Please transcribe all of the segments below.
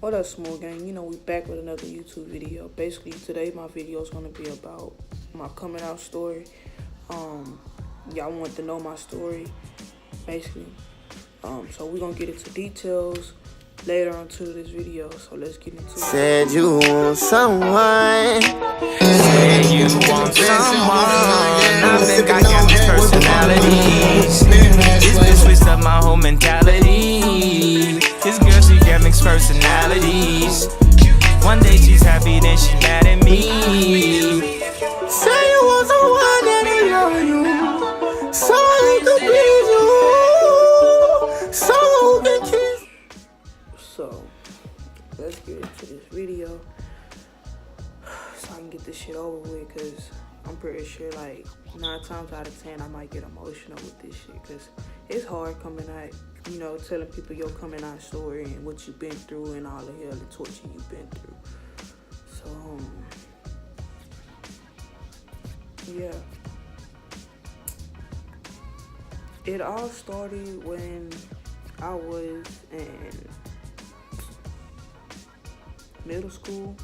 What up, small gang? You know, we back with another YouTube video. Basically, today my video is going to be about my coming out story. Y'all want to know my story, basically. So we're going to get into details later on to this video. So let's get into it. Said you want someone. Said you want someone. I think I got these personalities. This bitch switched up my whole mentality. This girl, she got mixed personalities. One day she's happy, then she mad at me. Say you want someone that they love you, someone who can please you, someone who can kiss. So let's get into this video so I can get this shit over with, because I'm pretty sure like 9 times out of 10 I might get emotional with this shit, because it's hard coming out, you know, telling people your coming out story and what you've been through and all the hell and torture you've been through. So yeah, it all started when I was in middle school.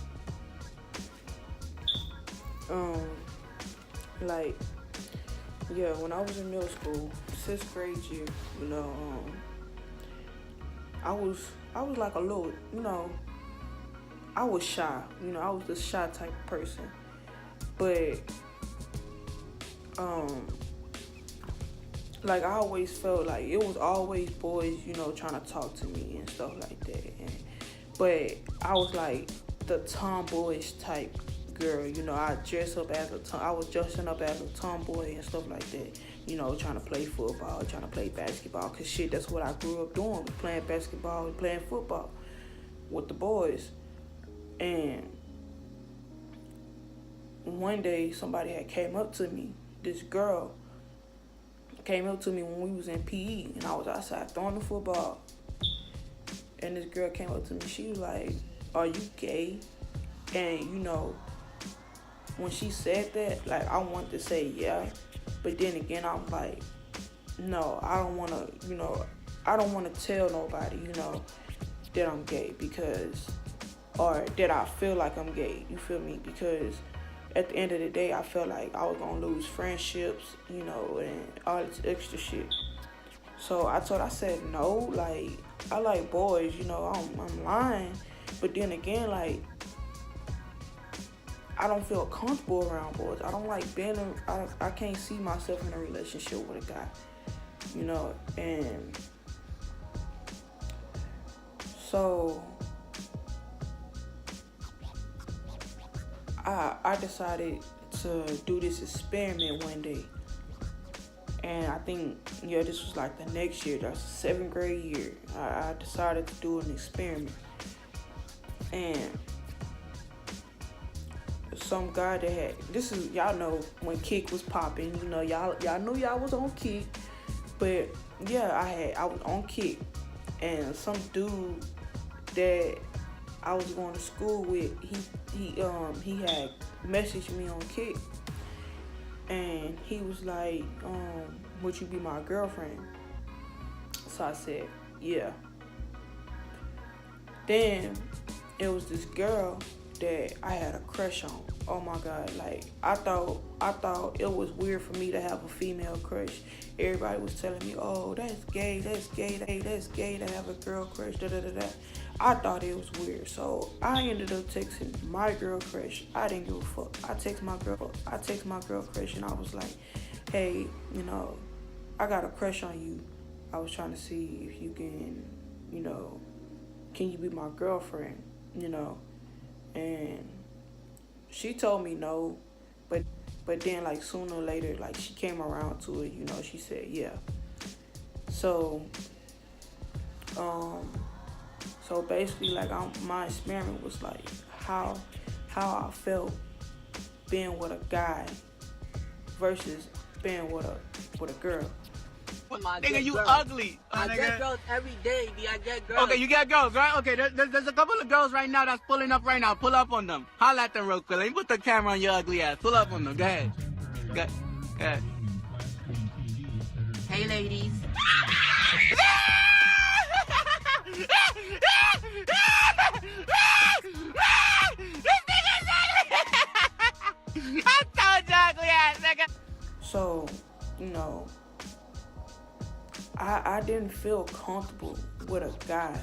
When I was in middle school, 6th grade year, you know, I was like a little, you know, I was shy, you know, I was the shy type of person, but, like, I always felt like it was always boys, you know, trying to talk to me and stuff like that, but I was like the tomboyish type girl, you know. I was dressing up as a tomboy and stuff like that, you know, trying to play football, trying to play basketball, cause shit, that's what I grew up doing, was playing basketball and playing football with the boys. And one day somebody had came up to me, this girl came up to me when we was in PE and I was outside throwing the football, and this girl came up to me, she was like, "Are you gay?" And you know, when she said that, like, I wanted to say yeah, but then again, I'm like, no, I don't want to, you know, I don't want to tell nobody, you know, that I'm gay, because, or that I feel like I'm gay, you feel me? Because at the end of the day, I felt like I was going to lose friendships, you know, and all this extra shit. So I said, no, like, I like boys, you know, I'm lying. But then again, like, I don't feel comfortable around boys. I don't like being, I can't see myself in a relationship with a guy, you know. And so I decided to do this experiment one day. And I think, yeah, this was like the next year, that's the 7th grade year. I decided to do an experiment. And some guy that had, this is, y'all know when Kick was popping, you know, y'all knew y'all was on Kick, but yeah, I was on Kick, and some dude that I was going to school with, he had messaged me on Kick, and he was like, would you be my girlfriend? So I said, yeah. Then it was this girl that I had a crush on. Oh my God, like, I thought it was weird for me to have a female crush. Everybody was telling me, oh, that's gay to have a girl crush, da-da-da-da. I thought it was weird, so I ended up texting my girl crush. I didn't give a fuck. I text my girl crush, and I was like, hey, you know, I got a crush on you. I was trying to see if you can, you know, can you be my girlfriend, you know? And she told me no, but then, like, sooner or later, like, she came around to it, you know, she said yeah. So basically, like, my experiment was like how I felt being with a guy versus being with a girl. Nigga, you girls. ugly. I nigga. get girls every day, B. I get girls. Okay, you get girls, right? Okay, there's a couple of girls right now that's pulling up right now. Pull up on them. Holla at them real quick. Let me put the camera on your ugly ass. Pull up on them. Go ahead. Go ahead. Hey, ladies. you know, I didn't feel comfortable with a guy.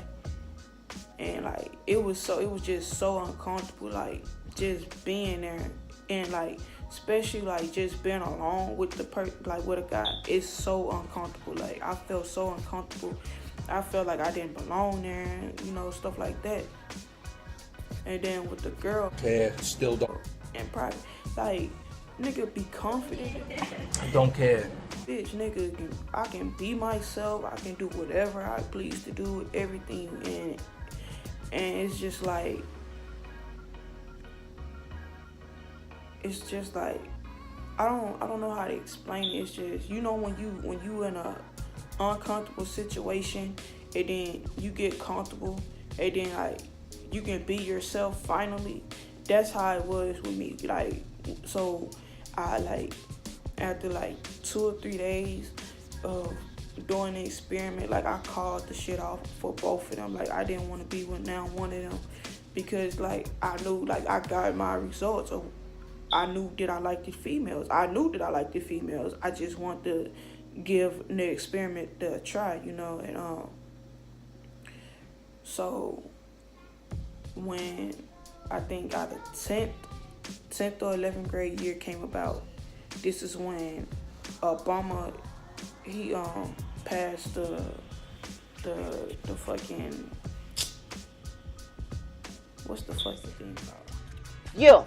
And like it was just so uncomfortable, like just being there, and like especially like just being alone with with a guy. It's so uncomfortable. Like I felt so uncomfortable. I felt like I didn't belong there, you know, stuff like that. And then with the girl, Still don't. in private, like nigga, be confident. Don't care. Bitch, nigga, I can be myself. I can do whatever I please to do, everything, and it's just like I don't know how to explain it. It's just, you know, when you in a uncomfortable situation and then you get comfortable and then like you can be yourself finally. That's how it was with me. Like, so I like after like 2 or 3 days of doing the experiment, like I called the shit off for both of them. Like I didn't want to be with now one of them because like I knew like I got my results. So I knew that I liked the females. I just want to give the experiment a try, you know. And so when I think out of 10th or 11th grade year came about, this is when Obama, he passed the fucking, what's the fucking thing called? Yeah.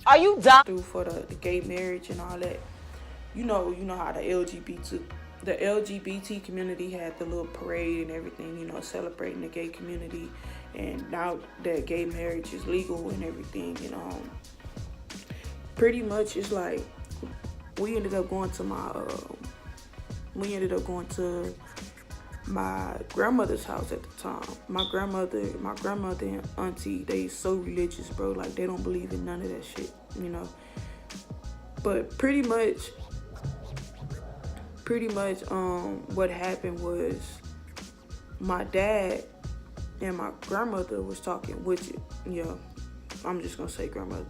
Are you dumb? Through for the gay marriage and all that. You know how the LGBT community had the little parade and everything, you know, celebrating the gay community, and now that gay marriage is legal and everything, you know. Pretty much it's like we ended up going to my grandmother's house at the time. My grandmother and auntie, they so religious, bro. Like they don't believe in none of that shit, you know. But pretty much what happened was my dad and my grandmother was talking, which, yeah, I'm just gonna say grandmother.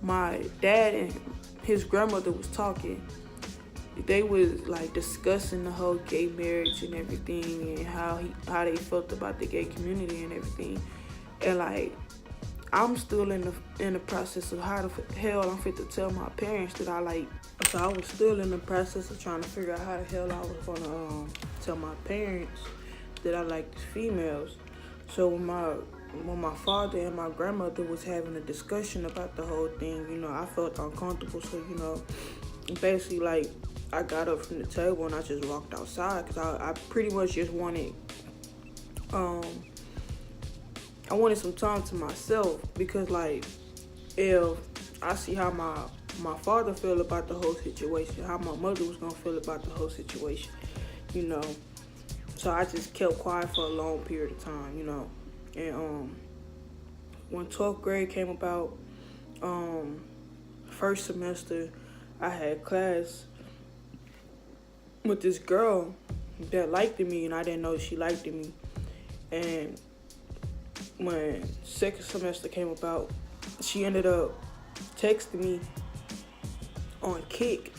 My dad and his grandmother was talking. They was like discussing the whole gay marriage and everything, and how they felt about the gay community and everything. And like I'm still in the process of how the hell I'm fit to tell my parents that I like. So I was still in the process of trying to figure out how the hell I was gonna tell my parents that I liked females. So when my father and my grandmother was having a discussion about the whole thing, you know, I felt uncomfortable. So, you know, basically like I got up from the table and I just walked outside because I pretty much just wanted I wanted some time to myself, because like if I see how my father feel about the whole situation, how my mother was gonna feel about the whole situation, you know. So I just kept quiet for a long period of time, you know. And when 12th grade came about, first semester, I had class with this girl that liked me, and I didn't know she liked me. And when second semester came about, she ended up texting me on Kik,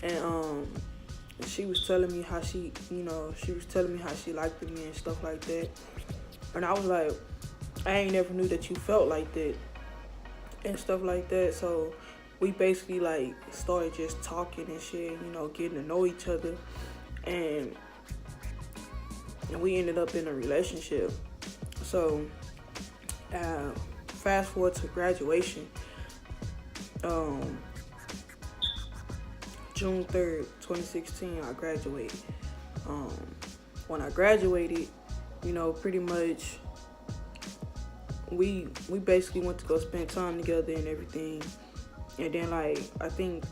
and she was telling me how she liked me and stuff like that. And I was like, I ain't never knew that you felt like that and stuff like that. So we basically like started just talking and shit, you know, getting to know each other, and we ended up in a relationship. So fast forward to graduation, June 3rd, 2016, I graduated. When I graduated, you know, pretty much we basically went to go spend time together and everything. And then like I think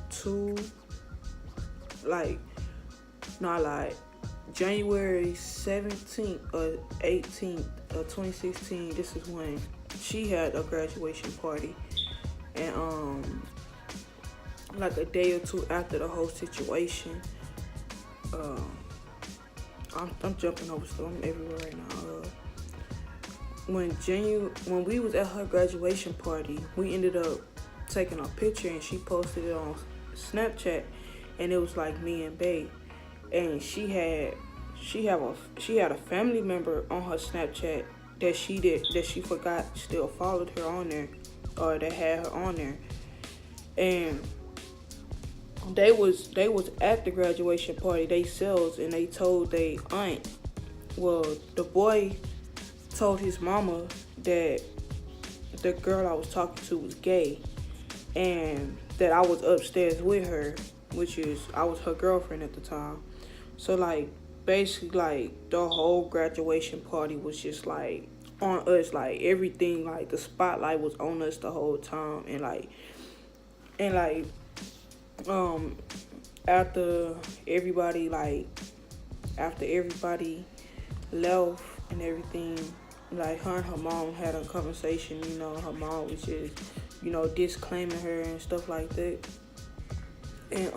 January 17th or 18th of 2016, this is when she had a graduation party. And like a day or two after the whole situation, I'm jumping over stuff, I'm everywhere right now. When we was at her graduation party, we ended up taking a picture and she posted it on Snapchat, and it was like me and Bae, and she had a family member on her Snapchat that she forgot still followed her on there, or that had her on there, and they was at the graduation party themselves, and they told they aunt, well, the boy told his mama that the girl I was talking to was gay, and that I was upstairs with her, which is, I was her girlfriend at the time. So like, basically, like, the whole graduation party was just like on us, like everything, like the spotlight was on us the whole time, and after everybody left and everything, like, her and her mom had a conversation, you know. Her mom was just, you know, disclaiming her and stuff like that, and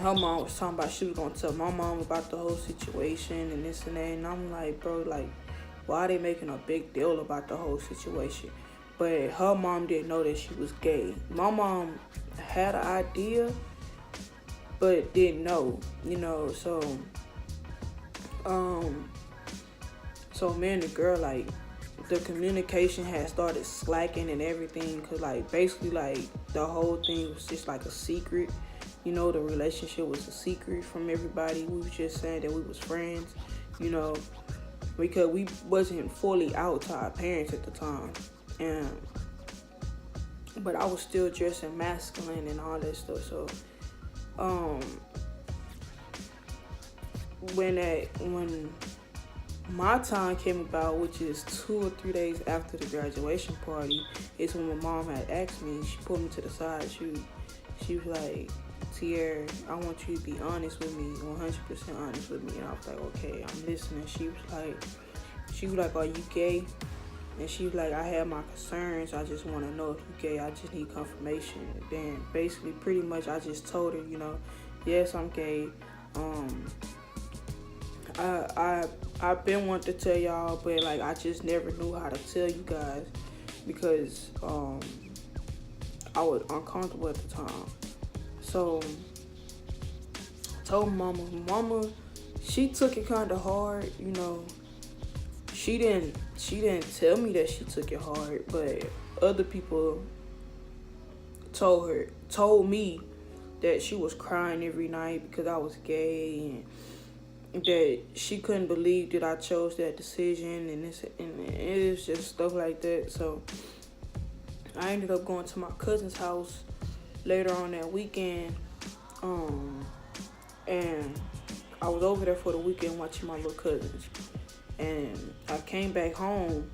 her mom was talking about she was gonna tell my mom about the whole situation and this and that, and I'm like, bro, like, why are they making a big deal about the whole situation? But her mom didn't know that she was gay. My mom had an idea, but didn't know, you know. So me and the girl, like, the communication had started slacking and everything, cause like, basically, like, the whole thing was just like a secret, you know. The relationship was a secret from everybody. We was just saying that we was friends, you know, because we wasn't fully out to our parents at the time, but I was still dressing masculine and all that stuff. So when my time came about, which is 2 or 3 days after the graduation party, is when my mom had asked me. She pulled me to the side. She was like, Tierra, I want you to be honest with me, 100% honest with me. And I was like, okay, I'm listening. She was like, are you gay? And she was like, I have my concerns. I just want to know if you're gay. I just need confirmation. And then basically, pretty much, I just told her, you know, yes, I'm gay. I've been wanting to tell y'all, but like, I just never knew how to tell you guys because I was uncomfortable at the time. So I told mama, she took it kind of hard, you know. She didn't tell me that she took it hard, but other people told me that she was crying every night because I was gay, and that she couldn't believe that I chose that decision, and it was just stuff like that. So I ended up going to my cousin's house later on that weekend, and I was over there for the weekend watching my little cousins. And I came back home,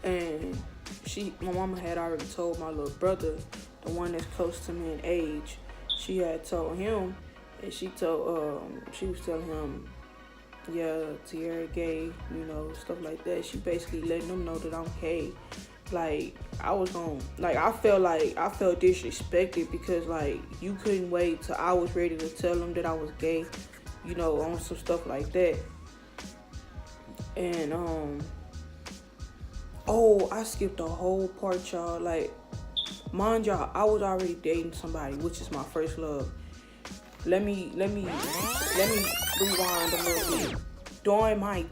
and my mama had already told my little brother, the one that's close to me in age. She had told him, and she was telling him, yeah, Tierra gay, you know, stuff like that. She basically letting them know that I'm gay. Like, I felt disrespected because, like, you couldn't wait till I was ready to tell them that I was gay, you know, on some stuff like that. And, I skipped a whole part, y'all. Like, mind y'all, I was already dating somebody, which is my first love. Let me rewind a little bit. During my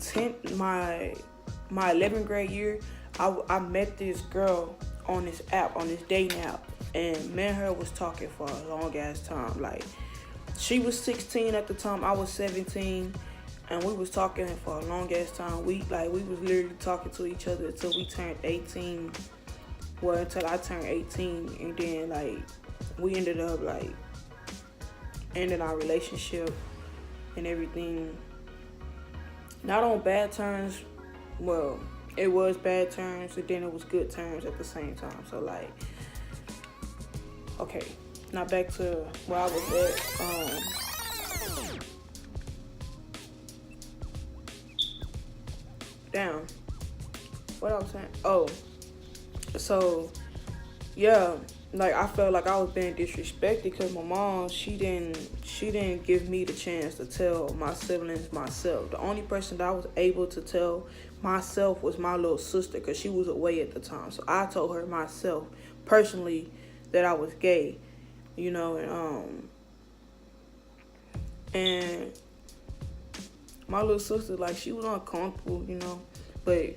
11th grade year, I met this girl on this app, on this dating app, and me and her was talking for a long ass time. Like, she was 16 at the time, I was 17. And we was talking for a long ass time. We was literally talking to each other until we turned 18. Well, until I turned 18, and then like we ended up like ending our relationship and everything. Not on bad terms. Well, it was bad terms, and then it was good terms at the same time. So like, okay, now back to where I was at. Down. What I was saying? Oh, so yeah, like I felt like I was being disrespected because my mom, she didn't give me the chance to tell my siblings myself. The only person that I was able to tell myself was my little sister because she was away at the time. So I told her myself personally that I was gay. you know, and my little sister, like, she was uncomfortable, you know, but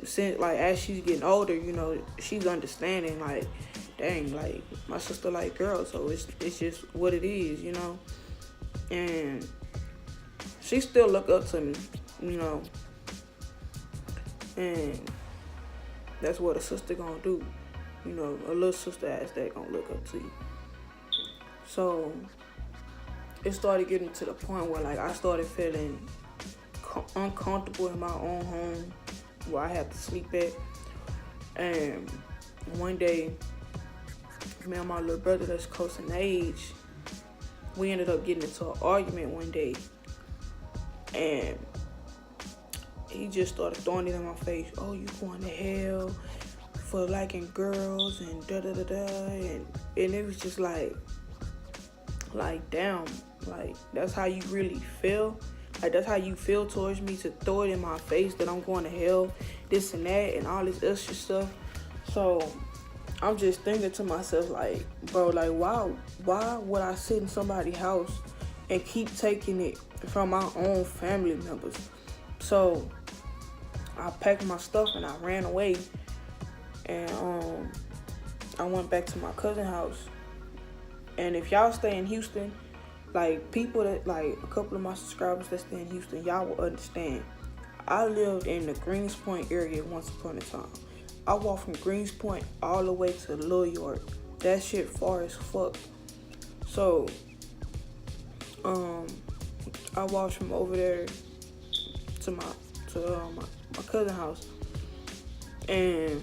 since, like, as she's getting older, you know, she's understanding, like, dang, like, my sister like girls, so it's just what it is, you know, and she still look up to me, you know, and that's what a sister gonna do, you know, a little sister ass that gonna look up to you. So it started getting to the point where, like, I started feeling uncomfortable in my own home where I had to sleep at. And one day, me and my little brother that's close in age, we ended up getting into an argument one day. And he just started throwing it in my face. Oh, you going to hell for liking girls and da-da-da-da. And it was just like, damn, like, that's how you really feel? Like, that's how you feel towards me, to throw it in my face that I'm going to hell, this and that, and all this extra stuff. So I'm just thinking to myself, like, bro, like, why would I sit in somebody's house and keep taking it from my own family members? So I packed my stuff and I ran away, and I went back to my cousin's house. And if y'all stay in Houston, like, people that, like, a couple of my subscribers that stay in Houston, y'all will understand. I lived in the Greens Point area once upon a time. I walked from Greens Point all the way to Little York. That shit far as fuck. So, I walked from over there to my cousin's house, and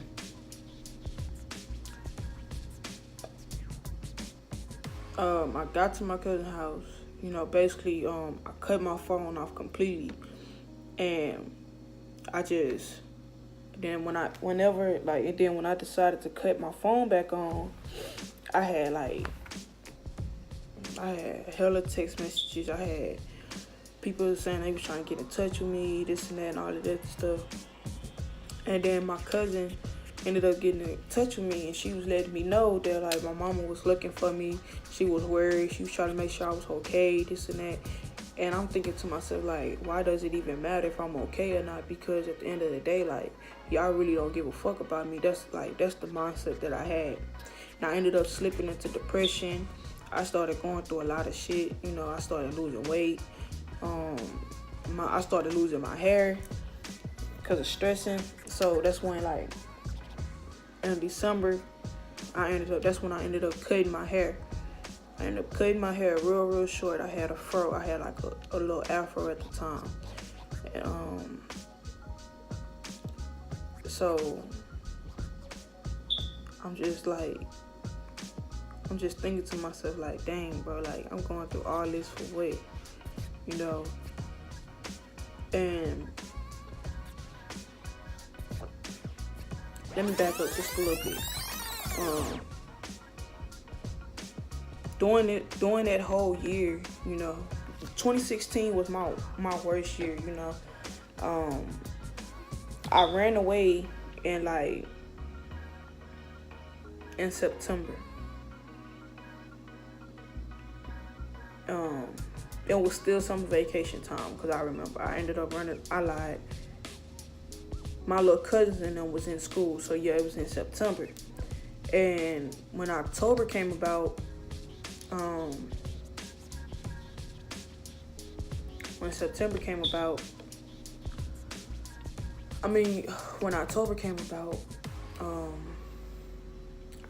I got to my cousin's house. You know, basically, I cut my phone off completely, and when I decided to cut my phone back on, I had hella text messages. I had people saying they was trying to get in touch with me, this and that, and all of that stuff. And then my cousin ended up getting in touch with me, and she was letting me know that, like, my mama was looking for me. She was worried. She was trying to make sure I was okay, this and that. And I'm thinking to myself, like, why does it even matter if I'm okay or not? Because at the end of the day, like, y'all really don't give a fuck about me. That's the mindset that I had. And I ended up slipping into depression. I started going through a lot of shit. You know, I started losing weight. I started losing my hair because of stressing. So that's when, like, in December, that's when I ended up cutting my hair. I ended up cutting my hair real short. I had a fro. I had like a little afro at the time. So I'm just thinking to myself, like, dang, bro, like, I'm going through all this for what, you know? And let me back up just a little bit. During that whole year, you know, 2016 was my worst year, you know. I ran away in September. It was still some vacation time, because I remember I ended up I lied. My little cousins and them was in school, so yeah, it was in September. And when October came about, when October came about,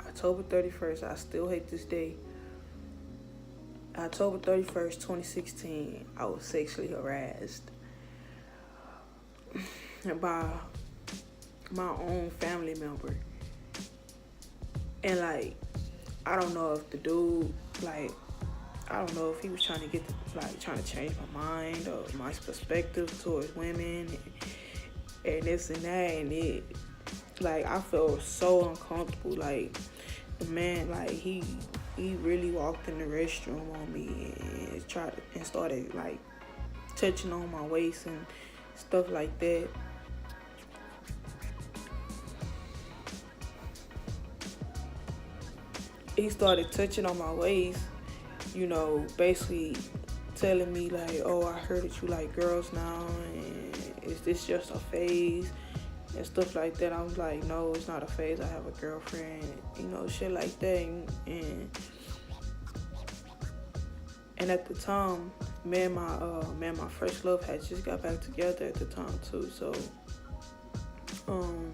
October 31st, I still hate this day. October 31st, 2016, I was sexually harassed by my own family member. And, like, I don't know if the dude, like, I don't know if he was trying to trying to change my mind or my perspective towards women and this and that. And it, like, I felt so uncomfortable. Like, the man, like, he really walked in the restroom on me and started, like, touching on my waist and stuff like that. he started touching on my waist, you know, basically telling me like, oh, I heard that you like girls now, and is this just a phase and stuff like that. I was like, no, it's not a phase, I have a girlfriend, you know, shit like that. And at the time, me and my first love had just got back together at the time too. So I'm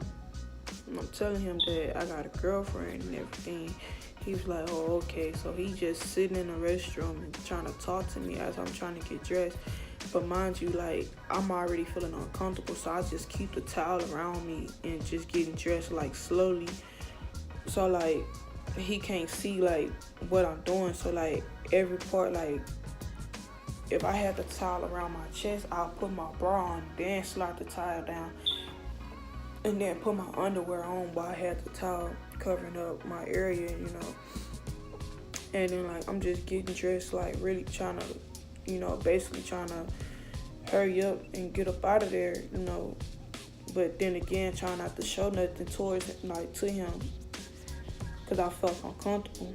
telling him that I got a girlfriend and everything. He was like, oh, okay. So he just sitting in the restroom and trying to talk to me as I'm trying to get dressed. But mind you, like, I'm already feeling uncomfortable, so I just keep the towel around me and just getting dressed, like, slowly. So, like, he can't see, like, what I'm doing. So, like, every part, like, if I had the towel around my chest, I'll put my bra on, then slide the towel down, and then put my underwear on while I had the towel covering up my area, you know. And then, like, I'm just getting dressed, like, really trying to, you know, basically trying to hurry up and get up out of there, you know. But then again, trying not to show nothing towards, like, to him, because I felt uncomfortable.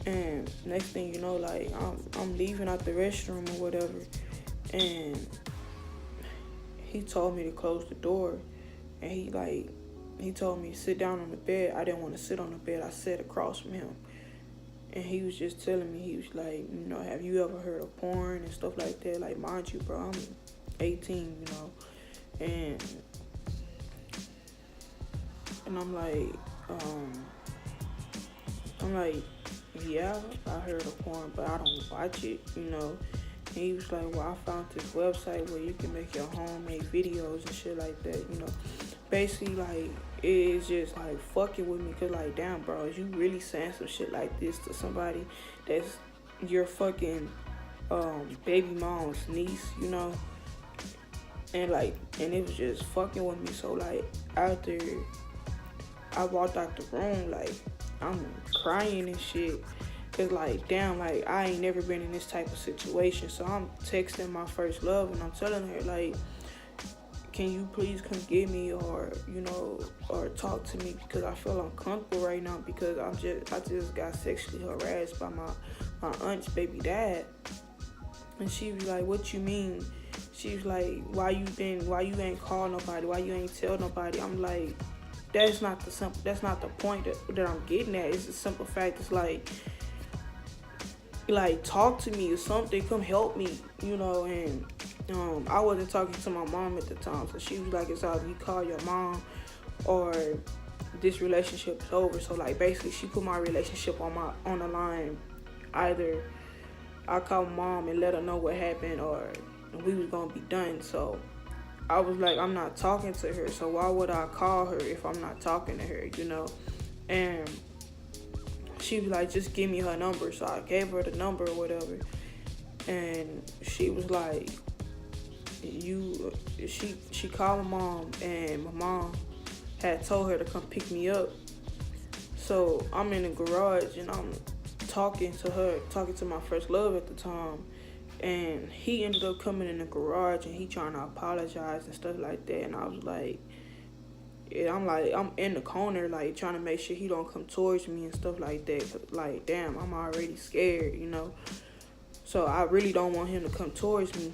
And next thing you know, like, I'm leaving out the restroom or whatever, and he told me to close the door, and he told me to sit down on the bed. I didn't want to sit on the bed. I sat across from him. And he was just telling me, he was like, you know, have you ever heard of porn and stuff like that? Like, mind you, bro, I'm 18, you know. And I'm like, yeah, I heard of porn, but I don't watch it, you know. And he was like, well, I found this website where you can make your homemade videos and shit like that, you know. Basically, like, it's just, like, fucking with me, because, like, damn, bro, is you really saying some shit like this to somebody that's your fucking baby mom's niece, you know? And, like, and it was just fucking with me. So, like, after I walked out the room, like, I'm crying and shit, because, like, damn, like, I ain't never been in this type of situation. So I'm texting my first love, and I'm telling her, like, can you please come get me, or, you know, or talk to me, because I feel uncomfortable right now, because I just got sexually harassed by my aunt's baby dad. And she was like, what you mean? She was like, why you ain't call nobody, why you ain't tell nobody? I'm like, that's not the point that I'm getting at. It's the simple fact, it's like talk to me or something, come help me, you know. And I wasn't talking to my mom at the time, so she was like, it's either you call your mom or this relationship is over. So, like, basically she put my relationship on the line. Either I call mom and let her know what happened, or we was gonna be done. So I was like, I'm not talking to her, so why would I call her if I'm not talking to her, you know? And she was like, just give me her number. So I gave her the number or whatever, and she was like, she called my mom, and my mom had told her to come pick me up. So I'm in the garage, and I'm talking to my first love at the time, and he ended up coming in the garage, and he trying to apologize and stuff like that. And I was like, I'm in the corner, like, trying to make sure he don't come towards me and stuff like that. 'Cause, like, damn, I'm already scared, you know. So I really don't want him to come towards me.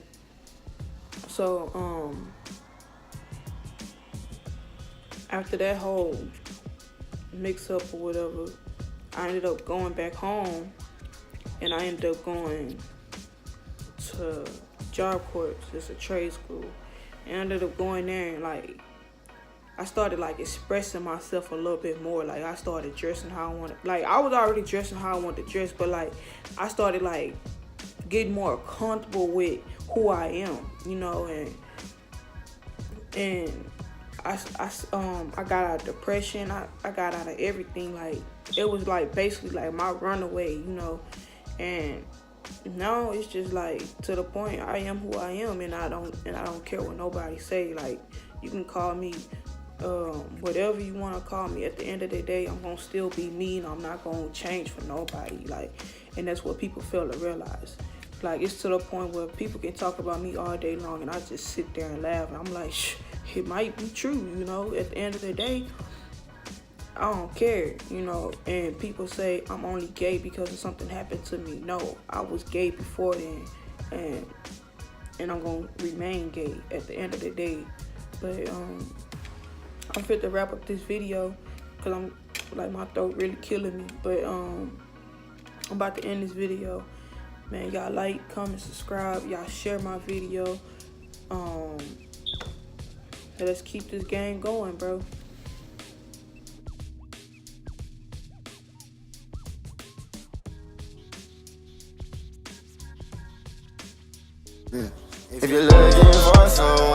So after that whole mix-up or whatever, I ended up going back home, and I ended up going to Job Corps. It's a trade school. And I ended up going there, and, like, I started, like, expressing myself a little bit more. Like, I started dressing how I wanted. Like, I was already dressing how I wanted to dress, but, like, I started, like, getting more comfortable with who I am, you know. And I got out of depression. I got out of everything. Like, it was, like, basically, like, my runaway, you know. And now it's just, like, to the point I am who I am, and I don't care what nobody say. Like, you can call me whatever you want to call me. At the end of the day, I'm gonna still be me, and I'm not gonna change for nobody. Like, and that's what people fail to realize. Like, it's to the point where people can talk about me all day long, and I just sit there and laugh, and I'm like, it might be true, you know. At the end of the day, I don't care, you know. And people say I'm only gay because of something happened to me. No, I was gay before then, and I'm gonna remain gay at the end of the day. But I'm fit to wrap up this video because I'm like my throat really killing me. But I'm about to end this video. Man, y'all like, comment, subscribe, y'all share my video. Let's keep this game going, bro. If you're looking for someone